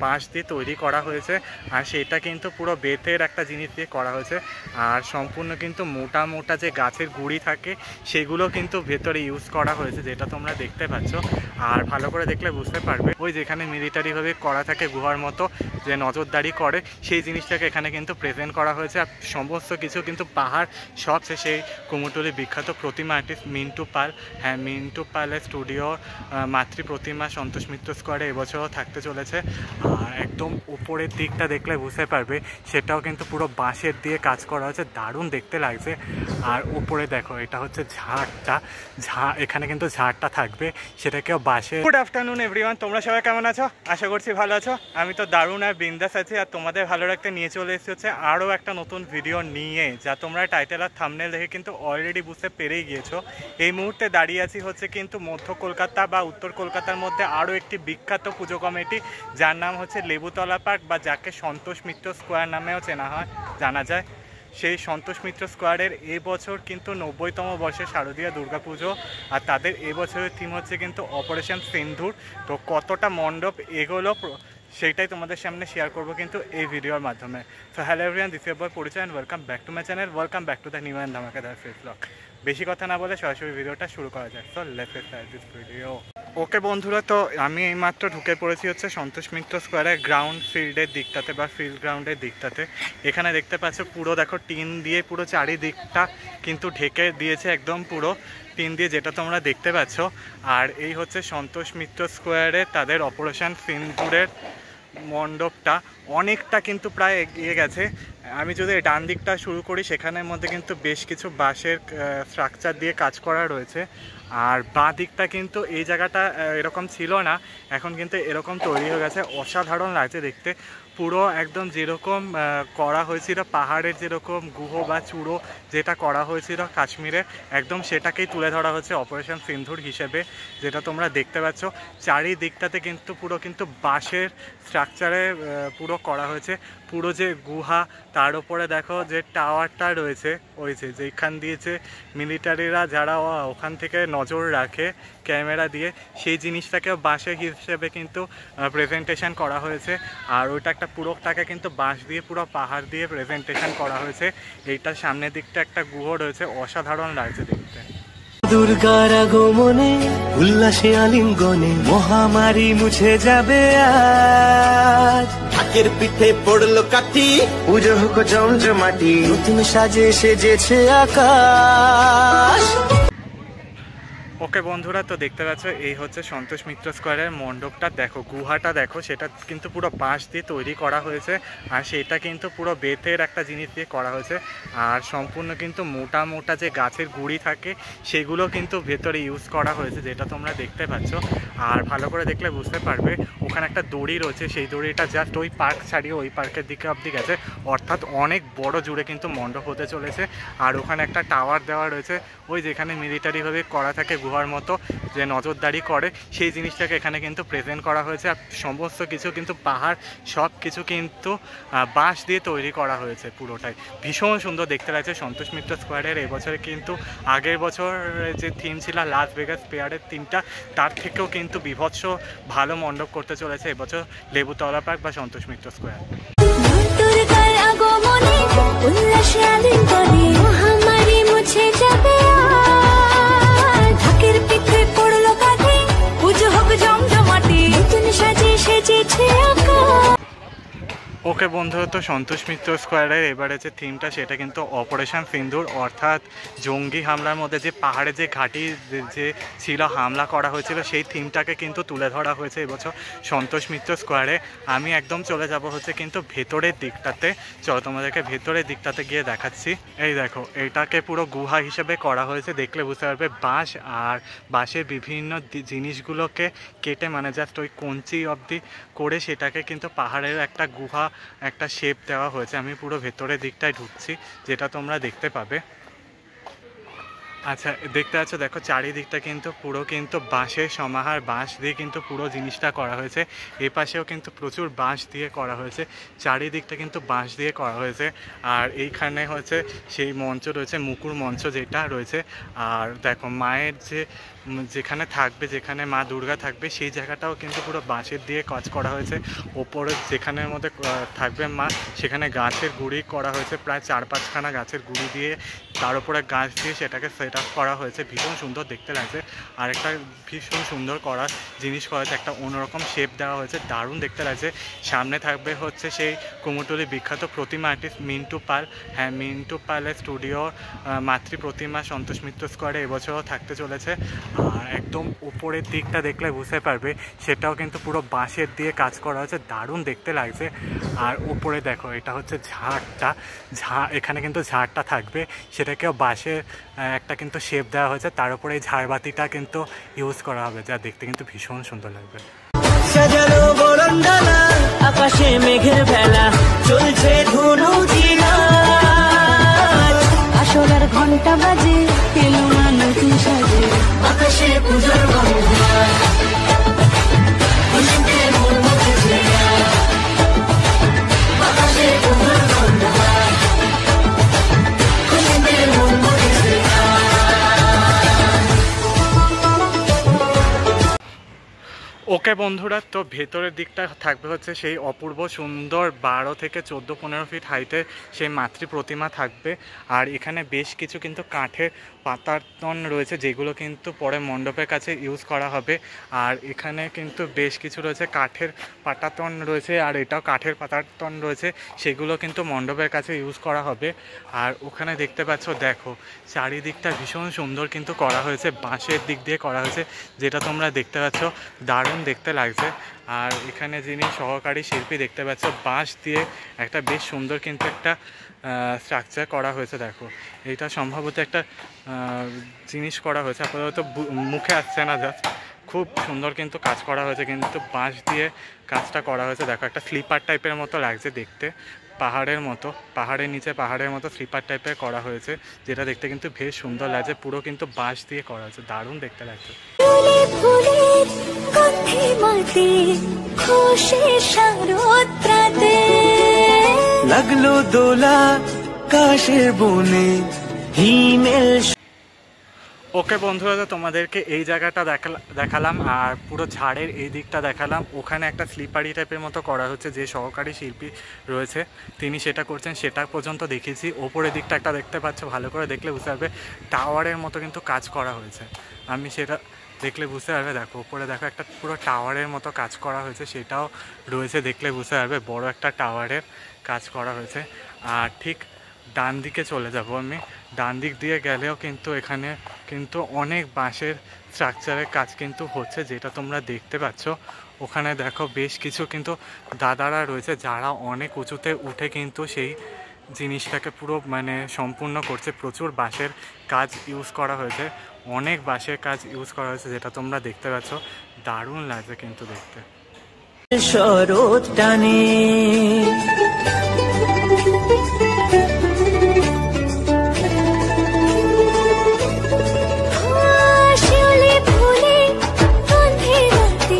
বাঁশ দিয়ে তৈরি করা হয়েছে আর সেটা কিন্তু পুরো বেতের একটা জিনিস দিয়ে করা হয়েছে আর সম্পূর্ণ কিন্তু মোটা মোটা যে গাছের গুঁড়ি থাকে সেগুলো কিন্তু ভেতরে ইউজ করা হয়েছে, যেটা তোমরা দেখতে পাচ্ছ। আর ভালো করে দেখলে বুঝতে পারবে ওই যেখানে মিলিটারিভাবে করা থাকে গুহার মতো যে নজরদারি করে সেই জিনিসটাকে এখানে কিন্তু প্রেজেন্ট করা হয়েছে। আর সমস্ত কিছু কিন্তু পাহাড় সব সেই কুমোরটুলি বিখ্যাত প্রতিমা আর্টিস্ট মিন্টু পাল, হ্যাঁ মিন্টু পালের স্টুডিও মাতৃ প্রতিমা সন্তোষ মিত্র স্কোয়ারে এবছরও থাকতে চলেছে। আর একদম উপরের দিকটা দেখলে বুঝতে পারবে সেটাও কিন্তু পুরো বাঁশের দিয়ে কাজ করা হয়েছে, দারুণ দেখতে লাগছে। আর উপরে দেখো এটা হচ্ছে ঝাড়টা, এখানে কিন্তু ঝাড়টা থাকবে সেটাকেও বাঁশে। গুড আফটারনুন এভরিওয়ান, তোমরা সবাই কেমন আছো? আশা করছি ভালো আছো। আমি তো দারুণ আর বিন্দাস আছি আর তোমাদের ভালো রাখতে নিয়ে চলে এসেছি হচ্ছে আরও একটা নতুন ভিডিও নিয়ে, যা তোমরা টাইটেল আর থাম্বনেল দেখে কিন্তু অলরেডি বুঝতে পেরেই গিয়েছো। এই মুহূর্তে দাঁড়িয়ে আছি হচ্ছে কিন্তু মধ্য কলকাতা বা উত্তর কলকাতার মধ্যে আরও একটি বিখ্যাত পুজো কমিটি, যার নাম হচ্ছে লেবুতলা পার্ক বা যাকে সন্তোষ মিত্র স্কোয়ার নামেও চেনা হয় জানা যায়। সেই সন্তোষ মিত্র স্কোয়ারের এবছর কিন্তু 90তম বর্ষে শারদীয়া দুর্গাপুজো আর তাদের এবছরের থিম হচ্ছে কিন্তু অপারেশন সিন্দুর। তো কতটা মণ্ডপ এগোলো সেইটাই তোমাদের সামনে শেয়ার করবো কিন্তু এই ভিডিওর মাধ্যমে। So hello everyone, this is Parichay and welcome back to my channel, welcome back to the new and ধামাকাদার ফেস ব্লগ। বেশি কথা না বলে সরাসরি ভিডিওটা শুরু করা যায়। So let's start this video. Okay বন্ধুরা, তো আমি এইমাত্র ঢুকে পড়েছি হচ্ছে সন্তোষ মিত্র স্কোয়ারের গ্রাউন্ড ফিল্ডের দিকটাতে বা ফিল্ড গ্রাউন্ডের দিকটাতে। এখানে দেখতে পাচ্ছ পুরো দেখো টিন দিয়ে পুরো চারিদিকটা কিন্তু ঢেকে দিয়েছে, একদম পুরো টিন দিয়ে, যেটা তোমরা দেখতে পাচ্ছ। আর এই হচ্ছে সন্তোষ মিত্র স্কোয়ারে তাদের অপারেশন সিন্দুরের মণ্ডপটা, অনেকটা কিন্তু প্রায় এগিয়ে গেছে। আমি যদি ডান দিকটা শুরু করি সেখানের মধ্যে কিন্তু বেশ কিছু বাঁশের স্ট্রাকচার দিয়ে কাজ করা রয়েছে। আর বাঁ দিকটা কিন্তু এই জায়গাটা এরকম ছিল না, এখন কিন্তু এরকম তৈরি হয়ে গেছে, অসাধারণ লাগছে দেখতে। পুরো একদম যেরকম করা হয়েছিল পাহাড়ের যেরকম গুহ বা চূড়ো যেটা করা হয়েছিল কাশ্মীরে, একদম সেটাকেই তুলে ধরা হচ্ছে অপারেশন সিন্দুর হিসেবে, যেটা তোমরা দেখতে পাচ্ছ। চারিদিকটাতে কিন্তু পুরো কিন্তু বাঁশের স্ট্রাকচারে পুরো করা হয়েছে। পুরো যে গুহা তার উপরে দেখো যে টাওয়ারটা রয়েছে, ওই যেখান দিয়েছে মিলিটারিরা যারা ওখান থেকে নজর রাখে ক্যামেরা দিয়ে, সেই জিনিসটাকেও বাঁশের হিসেবে কিন্তু প্রেজেন্টেশন করা হয়েছে। আর ওইটা একটা পুরোটাকে কিন্তু বাঁশ দিয়ে পুরো পাহাড় দিয়ে প্রেজেন্টেশন করা হয়েছে। এইটার সামনের দিকটা একটা গুহ রয়েছে, অসাধারণ লাগছে দেখতে। দুর্গার আগমনে উল্লাসে আলিঙ্গনে মহামারী মুছে যাবে আজ। ঢাকের পিঠে পড়লো কাঠি, পুজো হোক জমজমাটি, নতুন সাজে সেজেছে আকাশ। ওকে বন্ধুরা, তো দেখতে পাচ্ছ এই হচ্ছে সন্তোষ মিত্র স্কোয়ারের মণ্ডপটা। দেখো গুহাটা দেখো, সেটা কিন্তু পুরো বাঁশ দিয়ে তৈরি করা হয়েছে আর সেটা কিন্তু পুরো বেতের একটা জিনিস দিয়ে করা হয়েছে। আর সম্পূর্ণ কিন্তু মোটা মোটা যে গাছের গুঁড়ি থাকে সেগুলো কিন্তু ভেতরে ইউজ করা হয়েছে, যেটা তোমরা দেখতে পাচ্ছ। আর ভালো করে দেখলে বুঝতে পারবে ওখানে একটা দড়ি রয়েছে, সেই দড়িটা জাস্ট ওই পার্ক ছাড়িয়ে ওই পার্কের দিকে অবধি গেছে, অর্থাৎ অনেক বড় জুড়ে কিন্তু মণ্ডপ হতে চলেছে। আর ওখানে একটা টাওয়ার দেওয়া রয়েছে, ওই যেখানে মিলিটারিভাবে করা থাকে গুহার মতো যে নজরদারি করে সেই জিনিসটাকে এখানে কিন্তু প্রেজেন্ট করা হয়েছে। আর সমস্ত কিছু কিন্তু পাহাড় সব কিছু কিন্তু বাঁশ দিয়ে তৈরি করা হয়েছে, পুরোটাই ভীষণ সুন্দর দেখতে লাগছে। সন্তোষ মিত্র স্কোয়ারের এবছরে কিন্তু আগের বছর যে থিম ছিল লাস ভেগাস ফেয়ারের থিমটা, তার থেকেও কিন্তু বিভৎস ভালো মণ্ডপ করতে চলেছে এবছর লেবুতলা পার্ক বা সন্তোষ মিত্র স্কোয়ার। ওকে বন্ধুরা, তো সন্তোষ মিত্র স্কোয়ারের এবারে যে থিমটা সেটা কিন্তু অপারেশন সিন্দুর, অর্থাৎ জঙ্গি হামলার মধ্যে যে পাহাড়ে যে ঘাঁটি যে ছিল হামলা করা হয়েছিল সেই থিমটাকে কিন্তু তুলে ধরা হয়েছে এবছর সন্তোষ মিত্র স্কোয়ারে। আমি একদম চলে যাব হচ্ছে কিন্তু ভেতরের দিকটাতে, চলো তোমাদেরকে ভেতরের দিকটাতে গিয়ে দেখাচ্ছি। এই দেখো এটাকে পুরো গুহা হিসেবে করা হয়েছে, দেখলে বুঝতে পারবে বাঁশ আর বাঁশের বিভিন্ন জিনিসগুলোকে কেটে মানে জাস্ট ওই কঞ্চি অবধি করে সেটাকে কিন্তু পাহাড়ের একটা গুহা একটা শেপ দেওয়া হয়েছে। আমি পুরো ভেতরের দিকটায় ঢুকছি, যেটা তোমরা দেখতে পাবে। আচ্ছা দেখতে পাচ্ছ, দেখো চারিদিকটা কিন্তু পুরো কিন্তু বাঁশের সমাহার, বাঁশ দিয়ে কিন্তু পুরো জিনিসটা করা হয়েছে। এ পাশেও কিন্তু প্রচুর বাঁশ দিয়ে করা হয়েছে, চারিদিকটা কিন্তু বাঁশ দিয়ে করা হয়েছে। আর এইখানে হচ্ছে সেই মঞ্চ রয়েছে, মুকুর মঞ্চ যেটা রয়েছে। আর দেখো মায়ের যে যেখানে থাকবে, যেখানে মা দুর্গা থাকবে সেই জায়গাটাও কিন্তু পুরো বাঁশের দিয়ে কাজ করা হয়েছে। ওপরে যেখানের মধ্যে থাকবে মা সেখানে গাছের গুঁড়ি করা হয়েছে, প্রায় 4-5খানা গাছের গুঁড়ি দিয়ে তার উপরে গাছ দিয়ে সেটাকে সেট আপ করা হয়েছে। ভীষণ সুন্দর দেখতে লাগছে। আর একটা ভীষণ সুন্দর করা জিনিস করা হয়েছে, একটা অন্যরকম শেপ দেওয়া হয়েছে, দারুণ দেখতে লাগছে। সামনে থাকবে হচ্ছে সেই কুমোরটুলির বিখ্যাত প্রতিমা আর্টিস্ট মিন্টু পাল। হ্যাঁ, মিন্টু পালের স্টুডিওর মাতৃ প্রতিমা সন্তোষ মিত্র স্কোয়ারে এবছরও থাকতে চলেছে। আর একদম উপরের দিকটা দেখলে বুঝতে পারবে সেটাও কিন্তু পুরো বাঁশের দিয়ে কাজ করা হয়েছে, দারুণ দেখতে লাগছে। আর উপরে দেখো, এটা হচ্ছে ঝাড়টা, এখানে কিন্তু ঝাড়টা থাকবে, সেটাকেও বাঁশের একটা কিন্তু শেপ দেওয়া হয়েছে, তার উপরে এই ঝাড়বাতিটা কিন্তু ইউজ করা হবে, যা দেখতে কিন্তু ভীষণ সুন্দর লাগবে। সাজানো বরণডালা, আকাশে মেঘের ভেলা, চলছে ধনুজি নাচ। আসলার ঘন্টা বাজে, এলো না নতুন সাজে, আকাশে পূজার বন্ধন, খুশিতে মন মুখেছে আজ। আকাশে পূজার বন্ধন, খুশিতে মন মুখেছে আজ। ওকে বন্ধুরা, তো ভেতরের দিকটা থাকবে হচ্ছে সেই অপূর্ব সুন্দর 12 থেকে 14-15 ফিট হাইটে সেই মাতৃ প্রতিমা থাকবে। আর এখানে বেশ কিছু কিন্তু কাঠের পাতাতন রয়েছে, যেগুলো কিন্তু পরে মণ্ডপের কাছে ইউজ করা হবে। আর এখানে কিন্তু বেশ কিছু রয়েছে কাঠের পাতাতন রয়েছে, আর এটাও কাঠের পাতাতন রয়েছে, সেগুলো কিন্তু মণ্ডপের কাছে ইউজ করা হবে। আর ওখানে দেখতে পাচ্ছ, দেখো চারিদিকটা ভীষণ সুন্দর কিন্তু করা হয়েছে, বাঁশের দিক দিয়ে করা হয়েছে, যেটা তোমরা দেখতে পাচ্ছ, দারুণ দেখতে লাগছে। আর এখানে যিনি সহকারী শিল্পী দেখতে পাচ্ছ, বাঁশ দিয়ে একটা বেশ সুন্দর কিন্তু একটা স্ট্রাকচার করা হয়েছে। দেখো, এইটা সম্ভবত একটা জিনিস করা হয়েছে, আপাতত মুখে আসছে না, জাস্ট খুব সুন্দর কিন্তু কাজ করা হয়েছে, কিন্তু বাঁশ দিয়ে কাজটা করা হয়েছে। দেখো, একটা স্লিপার টাইপের মতো লাগছে দেখতে, পাহাড়ের মতো, পাহাড়ের নিচে পাহাড়ের মতো স্লিপার টাইপের করা হয়েছে, যেটা দেখতে কিন্তু বেশ সুন্দর লাগছে। পুরো কিন্তু বাঁশ দিয়ে করা হয়েছে, দারুণ দেখতে লাগছে। ফুলের গন্ধে মাতে, খুশির শারদরাতে, লাগলো দোলা কাশের বনে, হিমেল। ওকে বন্ধুরা, তো তোমাদেরকে এই জায়গাটা দেখালাম, আর পুরো ঝাড়ের এই দিকটা দেখালাম। ওখানে একটা স্লিপারি টাইপের মতো করা হচ্ছে, যে সহকারী শিল্পী রয়েছে তিনি সেটা করছেন, সেটা পর্যন্ত দেখেছি। ওপরের দিকটা একটা দেখতে পাচ্ছ, ভালো করে দেখলে বুঝতে পারবে টাওয়ারের মতো কিন্তু কাজ করা হয়েছে, আমি সেটা দেখলে বুঝতে পারবে। দেখো, উপরে দেখো একটা পুরো টাওয়ারের মতো কাজ করা হয়েছে, সেটাও রয়েছে, দেখলে বুঝতে পারবে বড় একটা টাওয়ারের কাজ করা হয়েছে। আর ঠিক ডান দিকে চলে যাব আমি, ডান দিক দিয়ে গেলেও কিন্তু এখানে কিন্তু অনেক বাঁশের স্ট্রাকচারের কাজ কিন্তু হচ্ছে, যেটা তোমরা দেখতে পাচ্ছ। ওখানে দেখো বেশ কিছু কিন্তু দাদারা রয়েছে, যারা অনেক উঁচুতে উঠে কিন্তু সেই জিনিসটাকে পুরো সম্পূর্ণ করছে। প্রচুর বাঁশের কাজ ইউজ করা হয়েছে, অনেক বাঁশের কাজ ইউজ করা হয়েছে, যেটা তোমরা দেখতে পাচ্ছ, দারুণ লাগছে কিন্তু দেখতে। শরৎ টানে শিউলি ফুলে গন্ধে মাতে।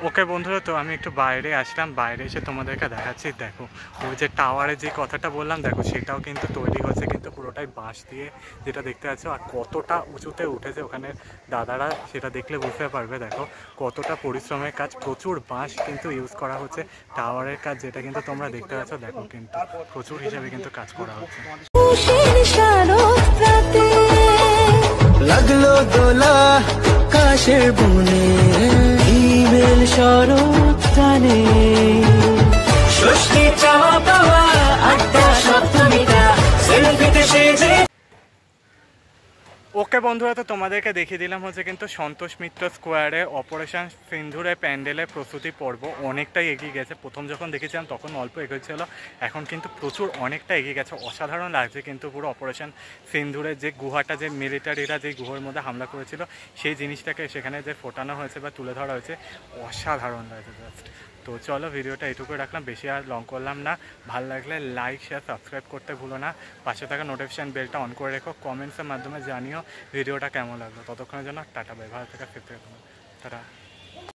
ওকে বন্ধুরা, তো আমি একটু বাইরে আসলাম, বাইরে এসে তোমাদেরকে দেখাচ্ছি। দেখো, ওই যে টাওয়ারে যে কথাটা বললাম, দেখো সেটাও কিন্তু তৈরি হচ্ছে, কিন্তু পুরোটাই বাঁশ দিয়ে, যেটা দেখতে পাচ্ছ। আর কতটা উঁচুতে উঠেছে ওখানে দাদারা, সেটা দেখলে বুঝতে পারবে। দেখো কতটা পরিশ্রমের কাজ, প্রচুর বাঁশ কিন্তু ইউজ করা হচ্ছে টাওয়ারের কাজ, যেটা কিন্তু তোমরা দেখতে পাচ্ছ। দেখো, কিন্তু প্রচুর হিসাবে কিন্তু কাজ করা হচ্ছে। খুশির শারদরাতে, লাগলো দোলা কাশের বনে, হিমেল শরৎ টানে। ষষ্ঠী চাওয়া পাওয়া, আড্ডা সপ্তমীটা, সেলফিতে সেজে। ওকে বন্ধুরা, তো তোমাদেরকে দেখিয়ে দিলাম হচ্ছে কিন্তু সন্তোষ মিত্র স্কোয়ারে অপারেশন সিন্দুরের প্যান্ডেলের প্রস্তুতি পর্ব অনেকটাই এগিয়ে গেছে। প্রথম যখন দেখেছিলাম তখন অল্প এগিয়েছিল, এখন কিন্তু প্রচুর অনেকটা এগিয়ে গেছে, অসাধারণ লাগছে কিন্তু পুরো অপারেশন সিন্দুরের যে গুহাটা, যে মিলিটারিরা যে গুহার মধ্যে হামলা করেছিল, সেই জিনিসটাকে সেখানে যে ফোটানো হয়েছে বা তুলে ধরা হয়েছে, অসাধারণ লাগছে জাস্ট। তো চলো, ভিডিওটা এইটুকু রাখলাম, বেশি আর লং করলাম না। ভালো লাগলে লাইক, শেয়ার, সাবস্ক্রাইব করতে ভুলো না। পাশে থাকা নোটিফিকেশান বেলটা অন করে রেখো। কমেন্টসের মাধ্যমে জানিও ভিডিওটা কেমন লাগলো। ততক্ষণের জন্য টাটা, বাই, ভালো থাকা, ফিরতে তারা।